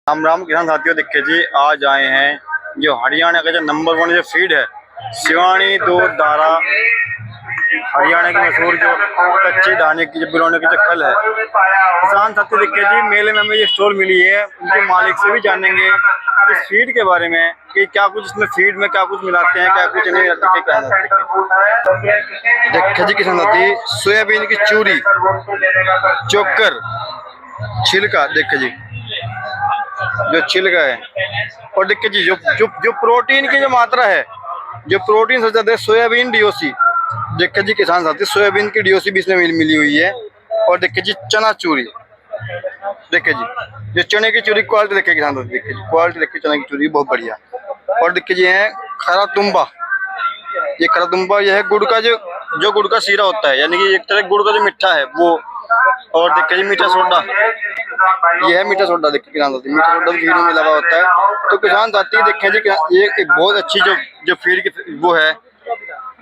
राम राम किसान साथियों, देखिए जी आज आए हैं जो हरियाणा का जो नंबर 1 जो फीड है शिवानी दूध धारा। हरियाणा की मशहूर जो कच्ची दाने की जो बिलोने की जो खल है। किसान साथी देखिए जी मेले में हमें ये स्टॉल मिली है, उनके मालिक से भी जानेंगे इस फीड के बारे में कि क्या कुछ इसमें फीड में क्या कुछ मिलाते हैं, क्या कुछ नहीं मिलाते। देखिए जी किसान साथी सोयाबीन की चूरी, चोकर, छिलका, देखिए जी जो छिलका है। और देखिए जी जो जो जो प्रोटीन की जो मात्रा है, जो प्रोटीन सबसे ज्यादा है सोयाबीन डीओसी। देखिए जी किसान साथी सोयाबीन की डीओसी भी इसमें मिली हुई है। और देखिए जी चना चूरी, देखिए जी जो चने की चूरी क्वालिटी देखिए किसान साथी, देखिए जी क्वालिटी देखिए चने की चूरी बहुत बढ़िया। और देखिए जी है खरा तुम्बा, ये खरा तुम्बा ये है गुड़ का जो गुड़ का सीरा होता है, यानी कि एक तरह गुड़ का जो मिठा है वो। और देखिए जी मीठा सोडा, ये है मीठा सोडा। देखिए किसान साथी मीठा सोडा भी फीड में मिला हुआ होता है। तो किसान साथी देखें जी ये एक बहुत अच्छी जो फीड की वो है,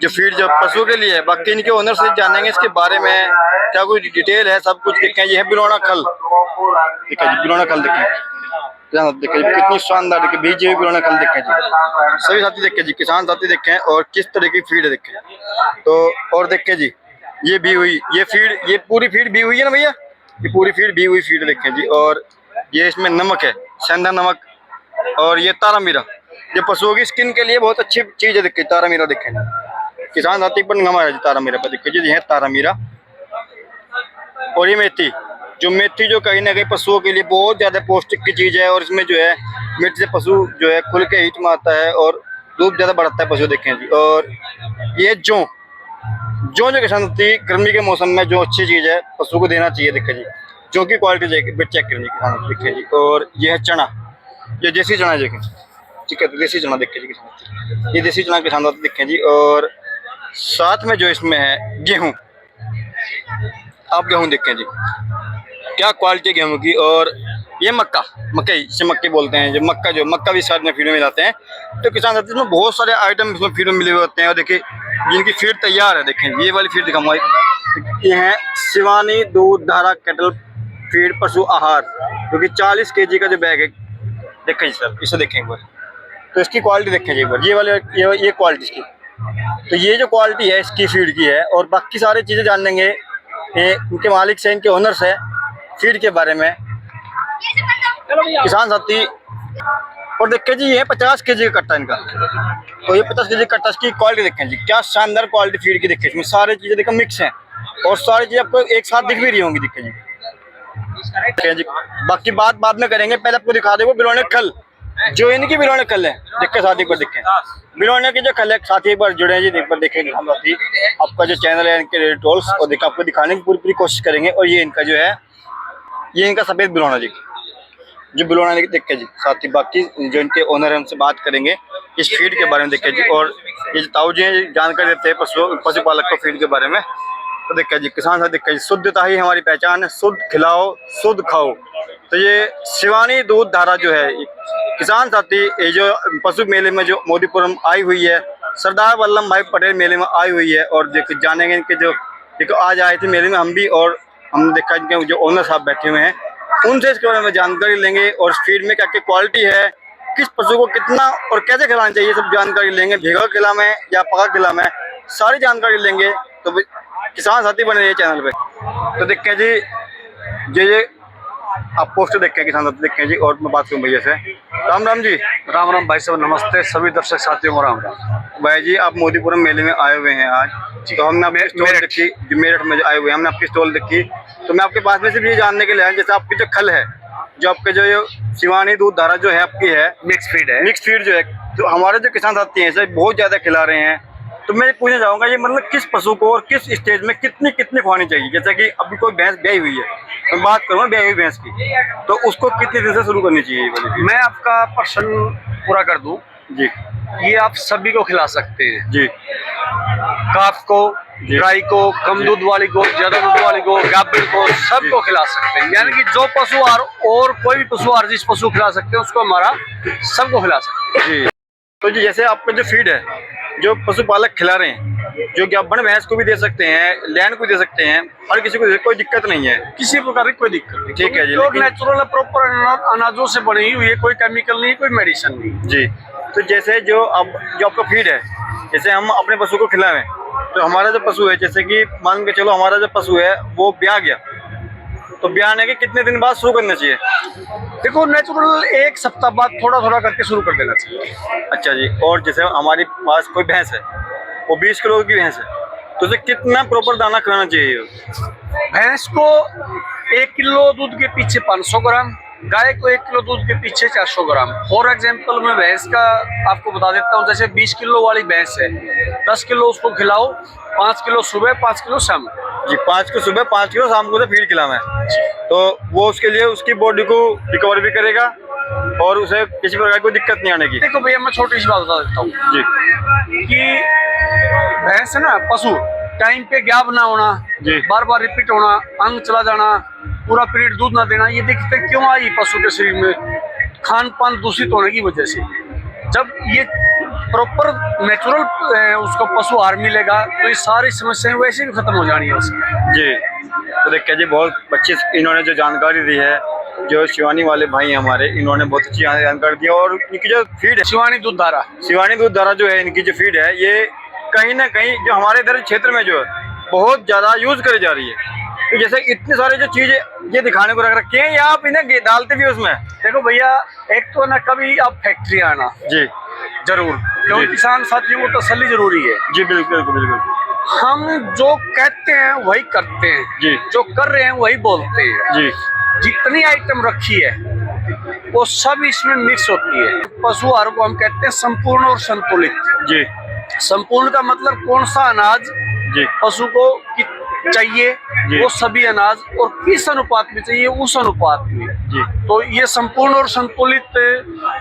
जो फीड जो पशु के लिए है। बाकी इनके ओनर से जानेंगे इसके बारे में क्या कुछ डिटेल है, सब कुछ देखें। ये है बिलोना खल, देखिए जी बिलोना खल देखिए जी कितनी शानदार, देखिए बीजे हुई बिलोना खल देखें जी। सभी साथी देखें जी किसान साथी देखें और किस तरह की फीड है देखें। तो और देखें जी ये भी हुई ये फीड, ये पूरी फीड भी हुई है ना भैया, ये पूरी फीड भी हुई फीड देखें जी। और ये इसमें नमक है, सेंधा नमक। और ये तारा मीरा, ये पशुओं की स्किन के लिए बहुत अच्छी चीज है। देखिए तारा मीरा देखें किसान साथी पर नम है जी तारा मीरा पर, देखिए जी है तारा मीरा। और ये मेथी, जो मेथी जो कहीं ना कहीं पशुओं के लिए बहुत ज्यादा पौष्टिक की चीज है। और इसमें जो है मेथी से पशु जो है खुल के हीट में आता है और दूध ज्यादा बढ़ता है पशु देखें जी। और ये जो जो किसान साथी गर्मी के मौसम में जो अच्छी चीज है पशु को देना चाहिए। देखिए जी जो की क्वालिटी चेक करेंगे किसान देखिए जी। और ये है चना, ये देसी चना देखें, ठीक है देसी चना देखिए जी किसान, ये देसी चना किसान साथी देखें जी। और साथ में जो इसमें है गेहूं, आप गेहूं देखें जी क्या क्वालिटी गेहूं की। और ये मक्का, मकई से मक्की बोलते हैं, जो मक्का भी साथ में फीड में मिलाते हैं। तो किसान साथी इसमें बहुत सारे आइटम इसमें फीड में मिले हुए होते हैं। और देखिए जिनकी फीड तैयार है, देखें ये वाली फीड दिखाऊंगा, ये है शिवानी दूध धारा कैटल फीड पशु आहार, जो कि 40 kg का जो बैग है। देखें सर इसे देखें एक बार, तो इसकी क्वालिटी देखें जी एक बार, ये वाले ये क्वालिटी इसकी। तो ये जो क्वालिटी है इसकी फीड की है। और बाकी सारी चीज़ें जान लेंगे इनके मालिक से, इनके ओनर से फीड के बारे में किसान साथी। और देखिए जी ये 50 kg का कट्टा इनका, तो ये 50 kg कट्टा इसकी क्वालिटी देखें जी क्या शानदार क्वालिटी फीड की। देखिए इसमें सारी चीज़ें देखो मिक्स हैं और सारी चीज़ें आपको एक साथ दिख भी रही होंगी। देखिए जी बाकी बात बाद में करेंगे, पहले आपको दिखा देंगे बिलोने खल, जो इनकी बिलोने खल है। देखिए साथी पर देखें बिलोने की जो खल है, साथी एक बार जुड़े जी एक बार देखेंगे हम साथी आपका जो चैनल है इनके टोल्स, और देखिए आपको दिखाने की पूरी कोशिश करेंगे। और ये इनका जो है ये इनका सफेद बिलोना जी, जो बिलोना देखिए जी साथी। बाकी जो इनके ओनर है उनसे बात करेंगे इस फीड के बारे में देखिए जी। और ये जो ताऊ जी हैं जानकारी देते हैं पशुपालक को फीड के बारे में। तो देखिए जी किसान साथी देखिए शुद्धता ही हमारी पहचान है, शुद्ध खिलाओ शुद्ध खाओ। तो ये शिवानी दूध धारा जो है किसान साथी, ये जो पशु मेले में जो मोदीपुरम आई हुई है, सरदार वल्लभ भाई पटेल मेले में आई हुई है। और देखिए जानेंगे इनके जो देखो आज आए थे मेले में हम भी, और हमने देखा इनके जो ओनर साहब बैठे हुए हैं उनसे इसके बारे में जानकारी लेंगे। और फीड में क्या क्या क्वालिटी है, किस पशु को कितना और कैसे खिलाना चाहिए, सब जानकारी लेंगे। भेगा खिला में या पका खिला में सारी जानकारी लेंगे। तो किसान साथी बने रहिए चैनल पे। तो देखें जी ये आप पोस्टर देखें किसान साथी देखें जी। और मैं बात करूँ भैया से, राम राम जी। राम राम भाई साहब, नमस्ते सभी दर्शक साथियों को राम राम। भाई जी आप मोदीपुरम मेले में आए हुए हैं आज, तो हमने आपकी स्टॉल देखी, मेरठ में आए हुए हैं हमने आपकी स्टॉल देखी। तो मैं आपके पास में सिर्फ ये जानने के लिए आया, जैसे आपकी जो खल है, जो आपके जो ये शिवानी दूध धारा जो है आपकी है मिक्स फीड है, मिक्स फीड जो है, तो हमारे जो किसान साथी हैं इसे बहुत ज़्यादा खिला रहे हैं। तो मैं पूछना चाहूँगा ये मतलब किस पशु को और किस स्टेज में कितनी खुआनी चाहिए। जैसे कि अभी कोई भैंस ब्याई हुई है, मैं बात करूँगा ब्याई हुई भैंस की, तो उसको कितने दिन से शुरू करनी चाहिए। मैं आपका प्रश्न पूरा कर दूं जी, ये आप सभी को खिला सकते हैं जी, काफ को, गाय को, कम दूध वाली को, ज्यादा दूध वाली को, गाभिन को, सबको खिला सकते हैं। यानी कि जो पशु और कोई भी पशु जिस पशु खिला सकते हैं उसको हमारा सबको खिला सकते हैं जी। तो जी जैसे आपका जो फीड है जो पशुपालक खिला रहे हैं, जो गाभण भैंस को भी दे सकते हैं, लैंड को दे सकते हैं, हर किसी को कोई दिक्कत नहीं है। किसी प्रकार की कोई दिक्कत नहीं। ठीक है जी, और लेकिन नेचुरल प्रॉपर अनाजों से बनी हुई है, कोई केमिकल नहीं, कोई मेडिसिन नहीं। जी, तो जैसे जो आपका फीड है, जैसे हम अपने पशु को खिलाएं, तो हमारा जो पशु है, जैसे कि मान के चलो हमारा जो पशु है वो ब्याह गया, तो ब्याहने के कितने दिन बाद शुरू करना चाहिए? देखो नेचुरल 1 सप्ताह बाद थोड़ा थोड़ा करके शुरू कर देना चाहिए। अच्छा जी, और जैसे हमारे पास कोई भैंस है, वो 20 किलो की भैंस है, तो उसे कितना प्रॉपर दाना खिलाना चाहिए? भैंस को 1 किलो दूध के पीछे 500 ग्राम, गाय को 1 किलो दूध के पीछे 400 ग्राम। फॉर एग्जाम्पल मैं भैंस का आपको बता देता हूँ, जैसे 20 किलो वाली भैंस है, 10 किलो उसको खिलाओ, 5 किलो सुबह, 5 किलो शाम जी। 5 किलो सुबह, 5 किलो शाम को फीड खिलाना है, तो वो उसके लिए उसकी बॉडी को रिकवर भी करेगा और उसे किसी प्रकार की दिक्कत नहीं आने की। देखो भैया मैं छोटी सी बात बता देता हूँ जी कि भैंस है ना, पशु टाइम पे गैप ना होना, जी। बार बार रिपीट होना, अंग चला जाना, पूरा पीरियड दूध ना देना, ये दिक्कतें क्यों आई पशु के शरीर में? खान पान दूषित होने की वजह से। जब ये प्रॉपर नेचुरल उसको पशु आहार मिलेगा तो ये सारी समस्याएं वैसे भी खत्म हो जानी है उसकी। जी, तो देखिए जी, बहुत अच्छी इन्होंने जो जानकारी दी है, जो शिवानी वाले भाई हैं हमारे, इन्होंने बहुत अच्छी जानकारी दी है। और इनकी जो फीड है शिवानी दूध धारा, शिवानी दूध धारा जो है, इनकी जो फीड है, ये कहीं ना कहीं जो हमारे इधर क्षेत्र में जो है बहुत ज़्यादा यूज़ करी जा रही है। तो जैसे इतने सारे जो चीज़ें ये दिखाने को रख रखे हैं, या आप इन्हें डालते भी उसमें? देखो भैया, एक तो ना कभी आप फैक्ट्री आना जी जरूर, क्योंकि किसान साथियों को तसल्ली जरूरी है। जी, बिल्कुल बिल्कुल। हम जो कहते हैं वही करते हैं जी, जो कर रहे हैं वही बोलते हैं जी जितनी आइटम रखी है वो सब इसमें मिक्स होती है। पशु आहार को हम कहते हैं संपूर्ण और संतुलित। जी संपूर्ण का मतलब कौन सा अनाज जी पशु को चाहिए, जी। वो सभी अनाज और किस अनुपात में चाहिए उस अनुपात में। जी, तो ये संपूर्ण और संतुलित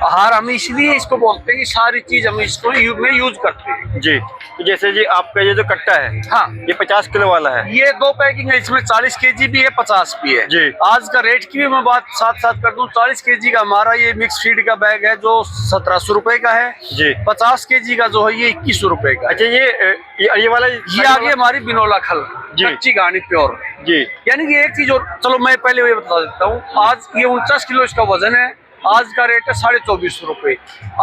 आहार हम इसलिए इसको बोलते हैं कि सारी चीज हम इसको में यूज करते हैं। जी। तो जैसे जी आपका ये जो कट्टा है, हाँ, ये 50 किलो वाला है। ये 2 पैकिंग है, इसमें 40 केजी भी है, 50 भी है। जी। आज का रेट की भी मैं बात साथ साथ कर दूं, 40 केजी का हमारा ये मिक्स फीड का बैग है जो 1700 रुपए का है। जी। 50 केजी का जो है ये 2100 रुपए का। अच्छा, ये वाला ये आगे हमारी बिनोला खल, जी। कच्ची घानी प्योर। जी यानी कि एक चीज और, चलो मैं पहले ये बता देता हूँ, आज ये 49 किलो इसका वजन है, आज का रेट है 2450 रुपए।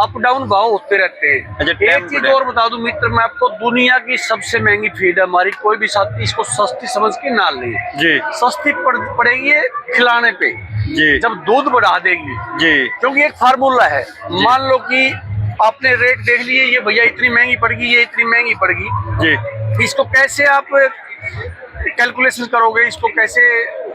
अप डाउन भाव होते रहते हैं। अच्छा, एक चीज और बता दूं मित्र, मैं आपको, दुनिया की सबसे महंगी फीड है हमारी, कोई भी साथी इसको सस्ती समझ के ना ले। जी सस्ती पड़ेगी ये खिलाने पे, जी जब दूध बढ़ा देगी। जी क्योंकि एक फार्मूला है, मान लो कि आपने रेट देख लिए, ये भैया इतनी महंगी पड़ेगी, ये इतनी महंगी पड़ेगी, जी इसको कैसे आप कैलकुलेशन करोगे, इसको कैसे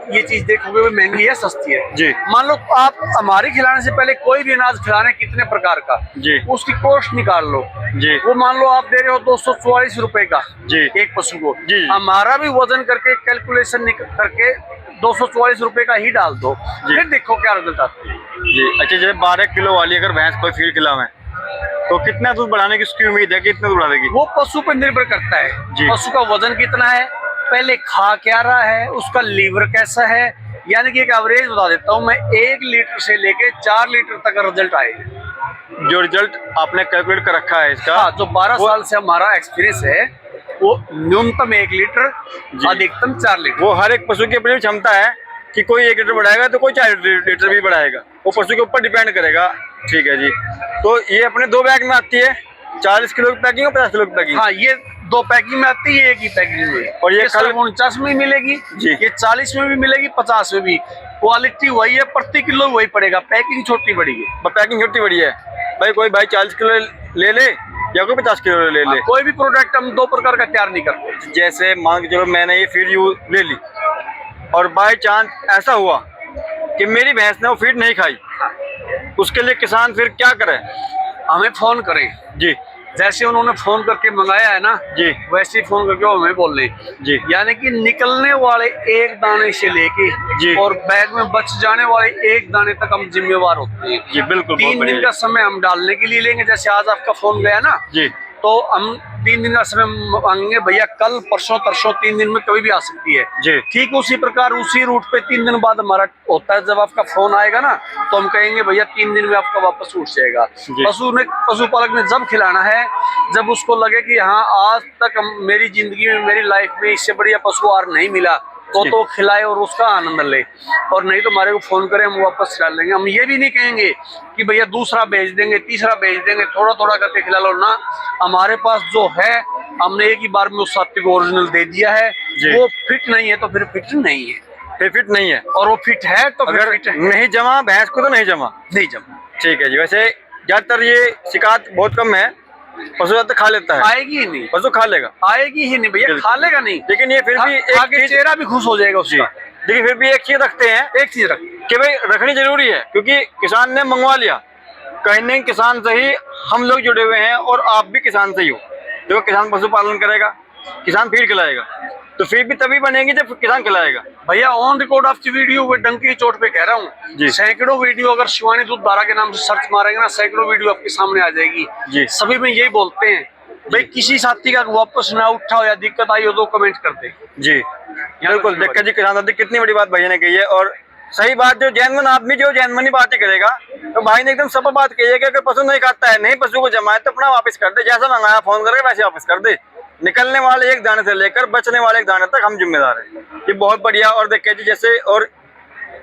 ये चीज देखोगे वो महंगी है सस्ती है? जी। मान लो आप हमारी खिलाने से पहले कोई भी अनाज खिलाने कितने प्रकार का, जी उसकी कॉस्ट निकाल लो। जी वो मान लो आप दे रहे हो 244 रुपए का जी एक पशु को, जी। हमारा भी वजन करके कैलकुलेशन करके 244 रुपए का ही डाल दो, फिर देखो क्या रिजल्ट आता है। जी। अच्छा, जैसे 12 किलो वाली अगर भैंस कोई फीड खिलावे, तो कितना दूध बढ़ाने की उसकी उम्मीद है, कितना दूध बढ़ा देगी? वो पशु पर निर्भर करता है, जी। पशु का वजन कितना है, पहले खा क्या रहा है, उसका लीवर कैसा है। यानी कि एक एवरेज बता देता हूँ मैं, 1 लीटर से लेके 4 लीटर तक का रिजल्ट आएगा। जो रिजल्ट आपने कैलकुलेट कर रखा है इसका? हाँ, जो 12 साल से हमारा एक्सपीरियंस है, वो न्यूनतम 1 लीटर, अधिकतम 4 लीटर। वो हर एक पशु की अपनी क्षमता है कि कोई 1 लीटर बढ़ाएगा तो कोई 4 लीटर भी बढ़ाएगा, वो पशु के ऊपर डिपेंड करेगा। ठीक है जी। तो ये अपने 2 बैग में आती है, 40 किलो की पैकिंग और 50 किलो की पैकिंग? हाँ, ये 2 पैकिंग में आती है, एक ही पैकिंग में। और ये कल 49 में मिलेगी जी। ये 40 में भी मिलेगी, 50 में भी। क्वालिटी वही है, प्रति किलो वही पड़ेगा, पैकिंग छोटी बड़ी है। पैकिंग छोटी बड़ी है भाई, कोई भाई 40 किलो ले ले या कोई 50 किलो ले ले। कोई भी प्रोडक्ट हम 2 प्रकार का तैयार नहीं करते। जैसे मान के चलो मैंने ये फीड ले ली और बाय चांस ऐसा हुआ कि मेरी भैंस ने वो फीड नहीं खाई, उसके लिए किसान फिर क्या करे? हमें फोन करें जी। जैसे उन्होंने फोन करके मंगाया है ना जी। वैसे ही फोन करके वो हमें बोल रहे जी। यानी कि निकलने वाले एक दाने से लेके जी। और बैग में बच जाने वाले एक दाने तक हम जिम्मेवार होते हैं। जी बिल्कुल। 3 दिन का समय हम डालने के लिए लेंगे। जैसे आज आपका फोन गया ना जी, तो हम 3 दिन का समय मांगेंगे, भैया कल परसों तरसों 3 दिन में कभी भी आ सकती है जी। ठीक उसी प्रकार उसी रूट पे 3 दिन बाद हमारा होता है। जब आपका फोन आएगा ना तो हम कहेंगे भैया 3 दिन में आपका वापस उठ जाएगा। जी। पशुपालक ने जब खिलाना है, जब उसको लगे कि हाँ आज तक मेरी जिंदगी में, मेरी लाइफ में इससे बढ़िया पशु आहार नहीं मिला, तो खिलाए और उसका आनंद ले। और नहीं तो हमारे को फोन करें, हम वापस खिला लेंगे। हम ये भी नहीं कहेंगे कि भैया दूसरा भेज देंगे, तीसरा भेज देंगे, थोड़ा थोड़ा करके खिला लो ना। हमारे पास जो है हमने एक ही बार में उस साथी को ओरिजिनल दे दिया है। वो फिट नहीं है तो फिर फिट नहीं है, फिर फिट नहीं है, और वो फिट है तो फिर अगर फिट है। नहीं जमा भैंस को तो नहीं जमा। ठीक है जी। वैसे ज्यादातर ये शिकायत बहुत कम है, पशु ज्यादा खा लेता है। आएगी ही नहीं, पशु खा लेगा, आएगी ही नहीं भैया, खा लेगा नहीं। लेकिन ये फिर भी आगे चेहरा भी खुश हो जाएगा उसका। देखिए फिर भी एक चीज रखते हैं, एक चीज रख कि भाई रखनी जरूरी है, क्योंकि किसान ने मंगवा लिया, कहीं नहीं किसान से ही हम लोग जुड़े हुए हैं और आप भी किसान से ही हो। देखो किसान पशुपालन करेगा, किसान फीड खिलाएगा, तो फीड भी तभी बनेगी जब किसान खिलाएगा। भैया ऑन रिकॉर्ड आपकी वीडियो वो डंकी की चोट पे कह रहा हूँ, सैकड़ों वीडियो अगर शिवानी दूध धारा के नाम से सर्च मारेंगे ना, सैकड़ों वीडियो आपके सामने आ जाएगी जी। सभी में यही बोलते हैं भाई किसी साथी का वापस ना उठा हो या दिक्कत आई हो तो कमेंट कर दे जी। बिल्कुल देखा जी, किसान साथी कितनी बड़ी बात भैया ने कही है, और सही बात। जो जैनमन आदमी जो जैनमनी बात ही करेगा, तो भाई ने एकदम सफल बात कही है कि अगर पशु नहीं खाता है, नहीं पशु को जमाए तो अपना वापस कर दे, जैसा मंगाया फोन करके वैसे वापस कर दे। निकलने वाले एक दाने से लेकर बचने वाले एक दाने तक हम जिम्मेदार हैं। ये बहुत बढ़िया। और देखिए जी जैसे, और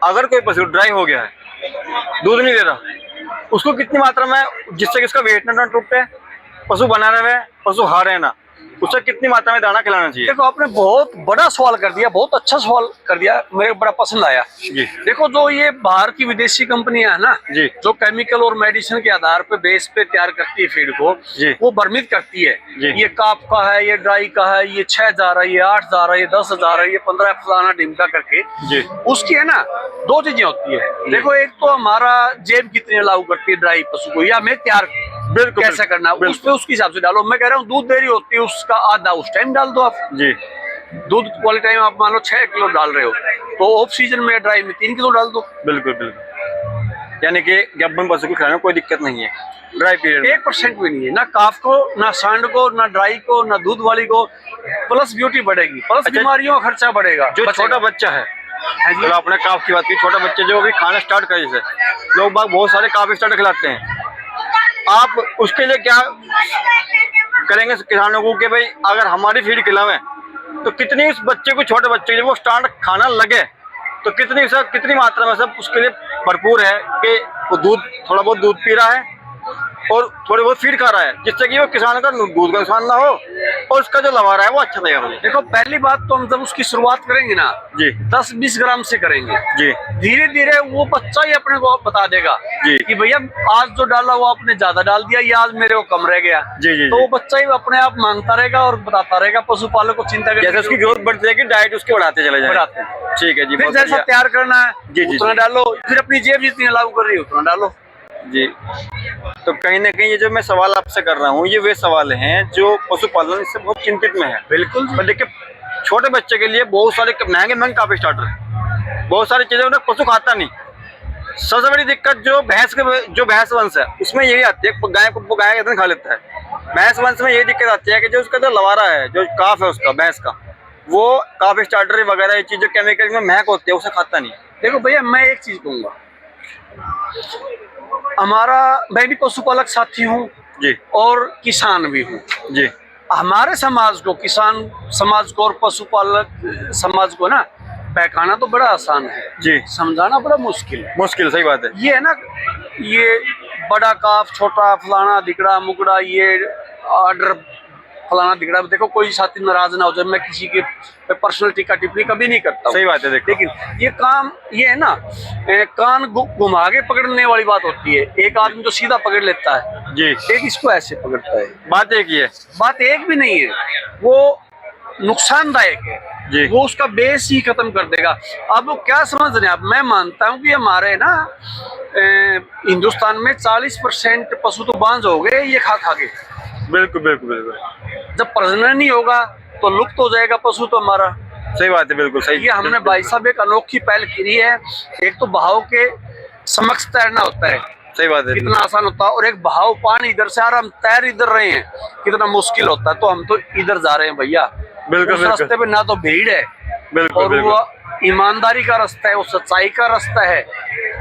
अगर कोई पशु ड्राई हो गया है, दूध नहीं दे रहा, उसको कितनी मात्रा में, जिससे कि उसका वेट ना टूटे, पशु बना रहे, पशु हारे ना, उसे कितनी मात्रा में दाना खिलाना चाहिए। देखो आपने बहुत बड़ा सवाल कर दिया, बहुत अच्छा सवाल कर दिया, मेरे को बड़ा पसंद आया जी। देखो जो ये बाहर की विदेशी कंपनियां है ना जी, जो केमिकल और मेडिसिन के आधार पे बेस पे तैयार करती है फीड को, वो भ्रमित करती है। ये काफ का है, ये ड्राई का है, ये 6,000 है, ये 8,000 है, ये 10,000 है, ये 15 फलाना ढिमका करके जी। उसकी है ना दो चीजें होती है। देखो एक तो हमारा जेब कितनी अलाउ करती है ड्राई पशु को, या हमें तैयार कैसे करना है उस पे उसके हिसाब से डालो। मैं कह रहा हूँ दूध देरी होती है उसका आधा उस टाइम डाल दो आप जी। दूध वाले टाइम आप मान लो 6 किलो डाल रहे हो तो ऑफ सीजन में ड्राई में 3 किलो डाल दो। बिल्कुल बिल्कुल, यानी कि गब्बन पशु को खिलाने में कोई दिक्कत नहीं है ड्राई पीरियड 1% भी नहीं है, ना काफ को, ना सांड को, ना ड्राई को, ना दूध वाली को। प्लस ब्यूटी बढ़ेगी, प्लस बीमारियों का खर्चा बढ़ेगा। जो छोटा बच्चा है, चलो आपने काफ की बात की, छोटा बच्चे जो अभी खाना स्टार्ट करे, जैसे लोग बाग बहुत सारे काफ स्टार्ट खिलाते हैं, आप उसके लिए क्या करेंगे किसानों को कि भाई अगर हमारी फीड खिलावे तो कितनी उस बच्चे को, छोटे बच्चे जब वो स्टार्ट खाना लगे तो कितनी मात्रा में सब उसके लिए भरपूर है कि वो दूध, थोड़ा बहुत दूध पी रहा है और थोड़ी बहुत फीड खा रहा है, जिससे कि वो किसान का दूध का नुकसान ना हो और उसका जो लवा रहा है वो अच्छा तैयार हो। देखो पहली बात तो हम जब उसकी शुरुआत करेंगे ना जी 10-20 ग्राम से करेंगे जी, धीरे धीरे वो बच्चा ही अपने को बता देगा जी कि भैया आज जो डाला वो आपने ज्यादा डाल दिया, ये आज मेरे को कम रह गया। जी जी, तो वो बच्चा ही अपने आप मांगता रहेगा और बताता रहेगा, पशुपालक को चिंता करने जैसे उसकी ग्रोथ बढ़ती रहेगी, डाइट उसके बढ़ाते चले जाएंगे। ठीक है जी, फिर जैसा तैयार करना है जी जी उतना डालो, फिर अपनी जेब जितनी अलाउ कर रही है उतना डालो जी। तो कहीं ना कहीं ये जो मैं सवाल आपसे कर रहा हूँ, ये वे सवाल हैं जो पशुपालन से बहुत चिंतित में है। बिल्कुल। पर देखिए छोटे बच्चे के लिए बहुत सारे महंगे काफी स्टार्टर है, बहुत सारी चीजें उन्हें पशु खाता नहीं। सबसे बड़ी दिक्कत जो भैंस वंश है उसमें यही आती है, गाय इतना खा लेता है। भैंस वंश में यही दिक्कत आती है कि जो उसका जो लवारा है, जो काफ है उसका, भैंस का, वो काफी स्टार्टर वगैरह ये चीज जो केमिकल में महक होती है उसे खाता नहीं। देखो भैया मैं एक चीज कहूंगा, मैं भी पशुपालक साथी हूँ जी और किसान भी हूँ जी। हमारे समाज को, किसान समाज को और पशुपालक समाज को ना बहकाना तो बड़ा आसान है जी, समझाना बड़ा मुश्किल है। मुश्किल, सही बात है। ये है ना, ये बड़ा काफ, छोटा फलाना दिगड़ा मुगड़ा, ये ऑर्डर फलाना दिगड़ा। देखो कोई साथी नाराज ना हो जाए, मैं किसी के पर्सनल टीका टिप्पणी कभी नहीं करता। सही बात है। लेकिन ये काम ये है ना, कान घुमा के पकड़ने वाली बात होती है। एक आदमी तो सीधा पकड़ लेता है जी, एक इसको ऐसे पकड़ता है। बात एक ही है, बात एक भी नहीं है, वो नुकसानदायक है जी। वो उसका बेस ही खत्म कर देगा। अब वो क्या समझ रहे हैं आप, मैं मानता हूँ कि हमारे ना हिंदुस्तान में 40% पशु तो बांझ हो गए ये खा के। बिल्कुल बिल्कुल बिल्कुल। जब प्रजनन नहीं होगा तो लुप्त हो जाएगा पशु तो हमारा। सही बात है, बिल्कुल सही। ये हमने भाई साहब एक अनोखी पहल करी है। एक तो बहाव के समक्ष तैरना होता है, सही बात है। कितना आसान होता है। और एक बहाव पानी इधर से आ रहा, हम तैर इधर रहे हैं, कितना मुश्किल होता है। तो हम तो इधर जा रहे हैं भैया। बिल्कुल, उस बिल्कुल। रास्ते पे ना तो भीड़ है, बिल्कुल, और बिल्कुल। वो ईमानदारी का रास्ता है, वो सच्चाई का रास्ता है,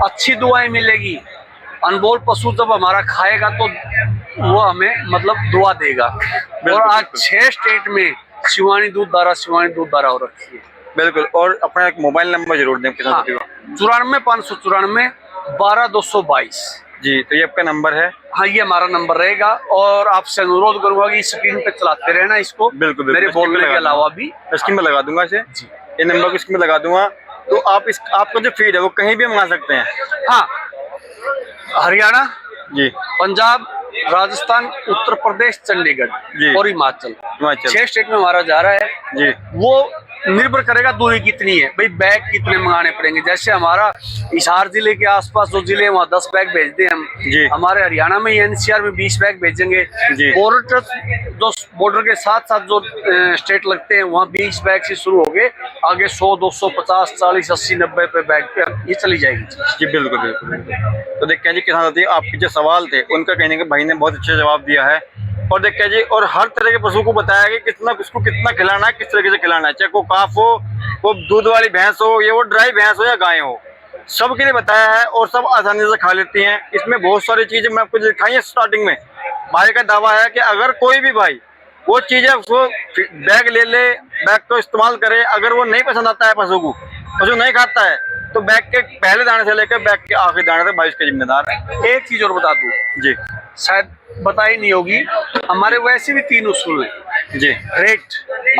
अच्छी दुआएं मिलेगी। अनमोल पशु जब हमारा खाएगा तो वो हमें मतलब दुआ देगा। और आज बिल्कुल। 6 स्टेट में शिवानी दूध दारा हो रखी है। बिल्कुल। और अपना एक मोबाइल नंबर जरूर दें किसान हाँ, साथियों को। 94 594 12222। जी, तो ये आपका नंबर है। हाँ, ये हमारा नंबर रहेगा। और आपसे अनुरोध करूंगा कि स्क्रीन पे चलाते रहना इसको, बिल्कुल, मेरे बोलने के अलावा भी। स्क्रीन में लगा दूंगा इसे, जी। ये नंबर को स्क्रीन में लगा दूंगा। तो आप इस आपका जो फीड है वो कहीं भी मंगा सकते हैं। हाँ, हरियाणा, जी, पंजाब, राजस्थान, उत्तर प्रदेश, चंडीगढ़ जी। और हिमाचल, हिमाचल। 6 स्टेट में हमारा जा रहा है। जी, वो निर्भर करेगा दूरी कितनी है भाई, बैग कितने मंगाने पड़ेंगे। जैसे हमारा हिसार जिले के आसपास जो जिले हैं वहाँ 10 बैग भेजते हैं हम। जी। हमारे हरियाणा में एनसीआर में 20 बैग भेजेंगे। जी। बॉर्डर के साथ साथ जो स्टेट लगते हैं वहाँ 20 बैग से शुरू हो गए, आगे 100, 250, 40, 80, 90 पे बैग पे ये चली जाएगी। जी, बिल्कुल, बिल्कुल। तो देखिए जी किसान साथी, आपके जो सवाल थे उनका कहने के भाई ने बहुत अच्छा जवाब दिया है। और देखिए जी, और हर तरह के पशु को बताया कि कितना उसको कितना खिलाना है, किस तरीके से खिलाना है, चाहे वो काफ हो, वो दूध वाली भैंस हो, या वो ड्राई भैंस हो या गाय हो, सबके लिए बताया है और सब आसानी से खा लेती हैं। इसमें बहुत सारी चीजें मैं आपको दिखाई है। स्टार्टिंग में भाई का दावा है कि अगर कोई भी भाई वो चीजें उसको बैग ले ले, बैग को इस्तेमाल करे, अगर वो नहीं पसंद आता है पशु को, पशु नहीं खाता है, तो बैग के पहले दाने से लेकर बैग के आखिरी दाने तक भाई इसके जिम्मेदार है। एक चीज और बता दूं, जी, शायद बताई नहीं होगी, हमारे वैसे भी 3 उसूल हैं। जी, रेट,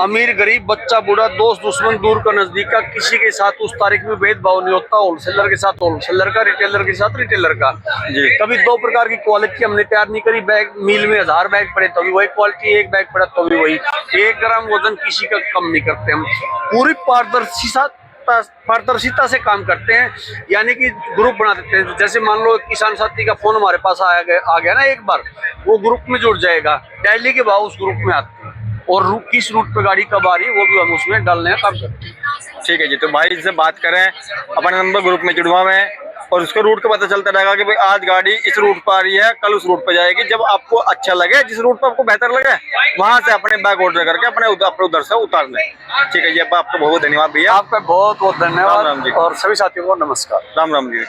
अमीर गरीब, बच्चा बूढ़ा, दोस्त दुश्मन, दूर का नजदीक का, किसी के साथ उस तारीख में भेदभाव नहीं होता। होलसेलर के साथ होलसेलर का, रिटेलर के साथ रिटेलर का। जी। कभी 2 प्रकार की क्वालिटी हमने तैयार नहीं करी। बैग मिल में 1000 बैग पड़े तो भी वही क्वालिटी, 1 बैग पड़ा तो भी वही। 1 ग्राम वजन किसी का कम नहीं करते हम। पूरी पारदर्शिता से काम करते हैं, यानी कि ग्रुप बना देते हैं। जैसे मान लो किसान साथी का फोन हमारे पास आ गया ना एक बार, वो ग्रुप में जुड़ जाएगा, डेली के भाव उस ग्रुप में आते हैं, और किस रूट पे गाड़ी कब आ रही है वो भी हम उसमें डालने का काम करते हैं। ठीक है जी। तो भाई से बात करें, अपना नंबर ग्रुप में जुड़वा में, और उसका रूट का पता चलता रहेगा कि भाई आज गाड़ी इस रूट पर आ रही है, कल उस रूट पर जाएगी। जब आपको अच्छा लगे, जिस रूट पर आपको बेहतर लगे, वहां से अपने बैग ऑर्डर करके अपने उधर से उतार लें। ठीक है जी, आपका बहुत बहुत धन्यवाद भैया। आपका बहुत बहुत धन्यवाद। राम राम जी। और सभी साथियों को नमस्कार। राम राम जी।